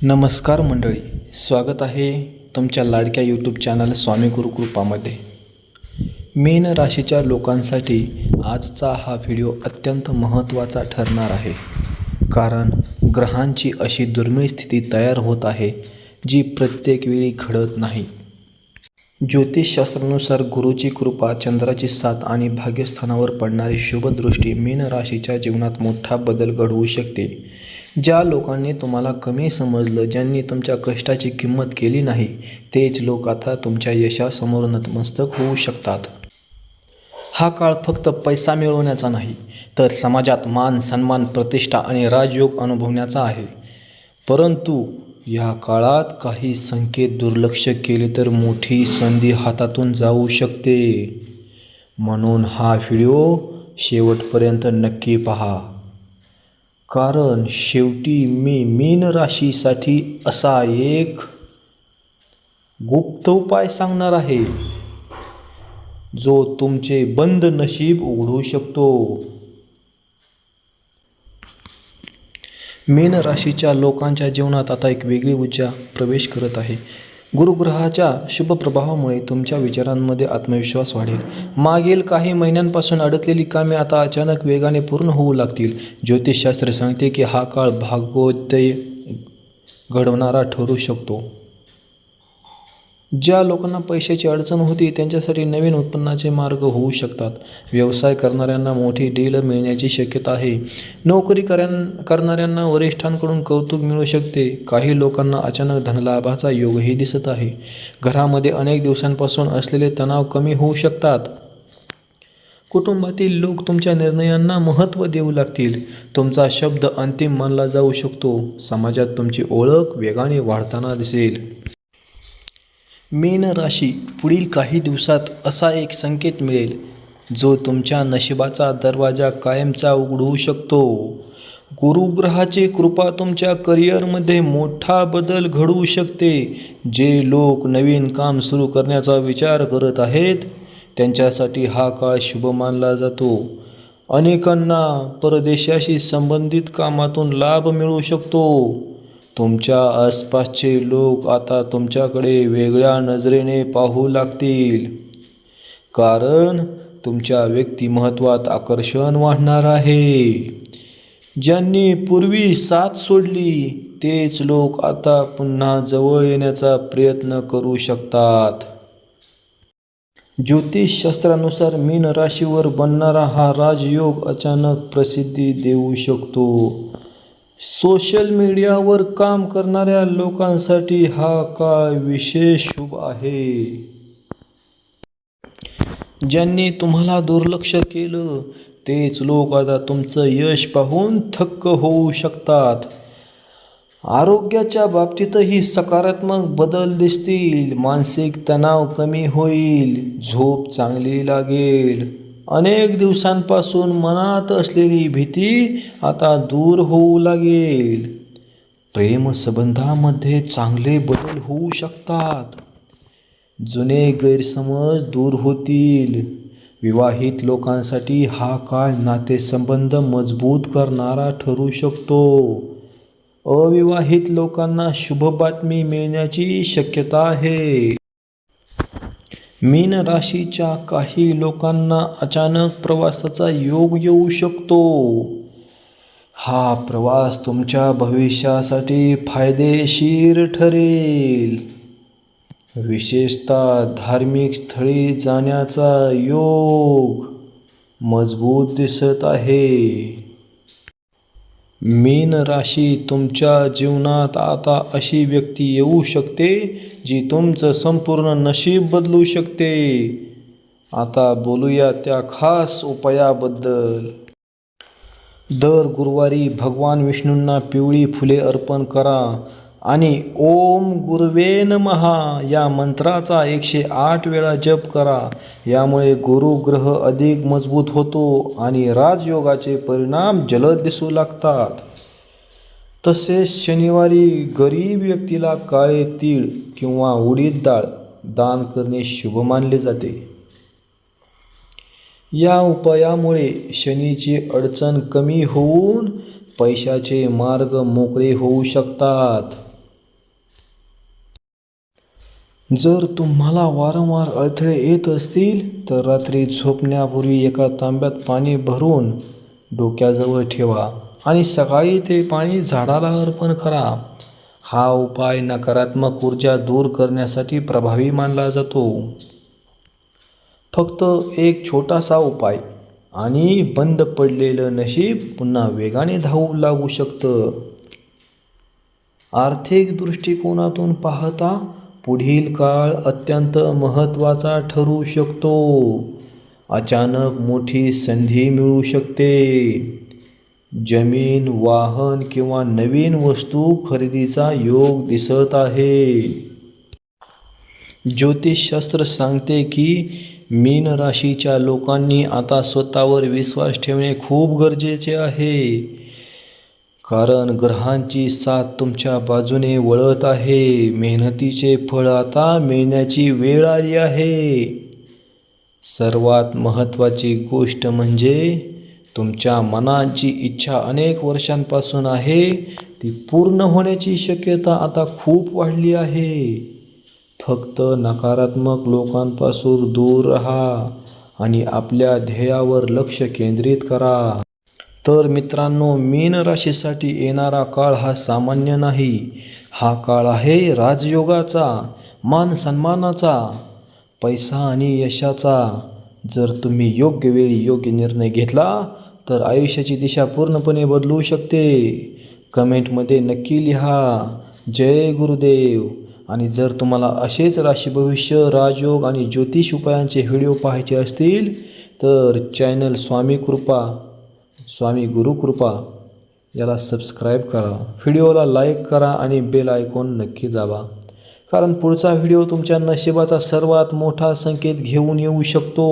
नमस्कार मंडळी, स्वागत आहे तुमच्या लाडक्या यूट्यूब चॅनल स्वामी गुरुकृपामध्ये। मीन राशीच्या लोकांसाठी आजचा हा व्हिडिओ अत्यंत महत्त्वाचा ठरणार आहे, कारण ग्रहांची अशी दुर्मिळ स्थिती तयार होत आहे जी प्रत्येक वेळी घडत नाही। ज्योतिषशास्त्रानुसार गुरुची कृपा, चंद्राची साथ आणि भाग्यस्थानावर पडणारी शुभदृष्टी मीन राशीच्या जीवनात मोठा बदल घडवू शकते। ज्या लोकांनी तुम्हाला कमी समजलं, ज्यांनी तुमच्या कष्टाची किंमत केली नाही, तेच लोक आता तुमच्या यशासमोर नतमस्तक होऊ शकतात। हा काळ फक्त पैसा मिळवण्याचा नाही, तर समाजात मान, सन्मान, प्रतिष्ठा आणि राजयोग अनुभवण्याचा आहे। परंतु या काळात काही संकेत दुर्लक्ष केले तर मोठी संधी हातातून जाऊ शकते। म्हणून हा व्हिडिओ शेवटपर्यंत नक्की पहा, कारण शेवटी मी मीन राशीसाठी असा एक गुप्त उपाय सांगणार आहे जो तुमचे बंद नशीब उघडू शकतो। मीन राशीच्या लोकांच्या जीवनात आता एक वेगळी ऊर्जा प्रवेश करत आहे। गुरुग्रहाच्या शुभ प्रभावामुळे तुमच्या विचारांमध्ये आत्मविश्वास वाढेल। मागील काही महिन्यांपासून अडकलेली कामे आता अचानक वेगाने पूर्ण होऊ लागतील। ज्योतिषशास्त्र सांगते की हा काळ भाग्योदय घडवणारा ठरू शकतो। ज्या लोकांना पैशाची अडचण होती त्यांच्यासाठी नवीन उत्पन्नाचे मार्ग होऊ शकतात। व्यवसाय करणाऱ्यांना मोठी डील मिळण्याची शक्यता आहे। नोकरी करणाऱ्यांना वरिष्ठांकडून कौतुक मिळू शकते। काही लोकांना अचानक धनलाभाचा योगही दिसत आहे। घरामध्ये अनेक दिवसांपासून असलेले तणाव कमी होऊ शकतात। कुटुंबातील लोक तुमच्या निर्णयांना महत्त्व देऊ लागतील। तुमचा शब्द अंतिम मानला जाऊ शकतो। समाजात तुमची ओळख वेगाने वाढताना दिसेल। मीन राशी, पुढील काही दिवसात असा एक संकेत मिळेल जो तुमच्या नशिबाचा दरवाजा कायमचा उघडू शकतो। गुरुग्रहाची कृपा तुमच्या करिअरमध्ये मोठा बदल घडवू शकते। जे लोक नवीन काम सुरू करण्याचा विचार करत आहेत त्यांच्यासाठी हा काळ शुभ मानला जातो। अनेकांना परदेशाशी संबंधित कामातून लाभ मिळू शकतो। तुमच्या आसपासचे लोक आता तुमच्याकडे वेगळ्या नजरेने पाहू लागतील, कारण तुमच्या व्यक्तिमत्त्वात आकर्षण वाढणार आहे। ज्यांनी पूर्वी साथ सोडली तेच लोक आता पुन्हा जवळ येण्याचा प्रयत्न करू शकतात। ज्योतिषशास्त्रानुसार मीन राशीवर बनणारा हा राजयोग अचानक प्रसिद्धी देऊ शकतो। सोशल मीडियावर काम करणाऱ्या लोकांसाठी हा काळ विशेष शुभ आहे। ज्यांनी तुम्हाला दुर्लक्ष केलं तेच लोक आता तुमचं यश पाहून थक्क होऊ शकतात। आरोग्याच्या बाबतीतही सकारात्मक बदल दिसतील। मानसिक तणाव कमी होईल, झोप चांगली लागेल। अनेक दिवसांपासून मनात असलेली भीती आता दूर होऊ लागेल। प्रेमसंबंधामध्ये चांगले बदल होऊ शकतात। जुने गैरसमज दूर होतील। विवाहित लोकांसाठी हा काळ नातेसंबंध मजबूत करणारा ठरू शकतो। अविवाहित लोकांना शुभ बातमी मिळण्याची शक्यता आहे। मीन राशीच्या काही लोकांना अचानक प्रवासाचा योग येऊ शकतो। हा प्रवास तुमच्या भविष्यासाठी फायदेशीर ठरेल। विशेषतः धार्मिक स्थळी जाण्याचा योग मजबूत दिसत आहे। मीन राशी, तुमच्या जीवनात आता अशी व्यक्ती येऊ शकते जी तुमचं संपूर्ण नशीब बदलू शकते। आता बोलूया त्या खास उपायाबद्दल। दर गुरुवारी भगवान विष्णूंना पिवळी फुले अर्पण करा आणि ओम गुरवे नमः या मंत्राचा 108 वेळा जप करा। यामुळे गुरुग्रह अधिक मजबूत होतो आणि राजयोगाचे परिणाम जलद दिसू लागतात। तसेच शनिवारी गरीब व्यक्तीला काळे तीळ किंवा उडीद डाळ दान करणे शुभ मानले जाते। या उपायामुळे शनीची अडचण कमी होऊन पैशाचे मार्ग मोकळे होऊ शकतात। जर तुम्हाला वारंवार अडथळे येत असतील तर रात्री झोपण्यापूर्वी एका तांब्यात पाणी भरून डोक्याजवळ ठेवा आणि सकाळी ते पाणी झाडाला अर्पण करा. हा उपाय नकारात्मक ऊर्जा दूर करण्यासाठी प्रभावी मानला जातो. फक्त एक छोटासा उपाय आणि बंद पडलेलं नशीब पुन्हा वेगाने धावू लागू शकतं. आर्थिक दृष्टिकोनातून पाहता पुढील काळ अत्यंत महत्त्वाचा ठरू शकतो. अचानक मोठी संधी मिळू शकते. जमीन, वाहन किंवा नवीन वस्तू खरेदीचा योग दिसत आहे. ज्योतिषशास्त्र सांगते की मीन राशीच्या लोकांनी आता स्वतःवर विश्वास ठेवणे खूप गरजेचे आहे. कारण ग्रहांची साथ तुमच्या बाजूने वळत आहे. मेहनतीचे फळ आता मिळण्याची वेळ आली आहे. सर्वात महत्त्वाची गोष्ट म्हणजे तुमच्या मनात जी इच्छा अनेक वर्षांपासून आहे ती पूर्ण होण्याची शक्यता आता खूप वाढली आहे. फक्त नकारात्मक लोकांपासून दूर राहा आणि आपल्या ध्येयावर लक्ष केंद्रित करा. तर मित्रांनो, मीन राशीसाठी येणारा काळ हा सामान्य नाही. हा काळ आहे राजयोगाचा, मान सन्मानाचा, पैसा आणि यशाचा. जर तुम्ही योग्य वेळी योग्य निर्णय घेतला तर आयुष्याची दिशा पूर्णपणे बदलू शकते. कमेंटमध्ये नक्की लिहा जय गुरुदेव. आणि जर तुम्हाला असेच राशी भविष्य, राजयोग आणि ज्योतिष उपायांचे व्हिडिओ पाहायचे असतील तर चॅनल स्वामी गुरुकृपा याला सबस्क्राईब करा. व्हिडिओला लाईक करा आणि बेल आयकॉन नक्की दाबा. कारण पुढचा व्हिडिओ तुमच्या नशिबाचा सर्वात मोठा संकेत घेऊन येऊ शकतो.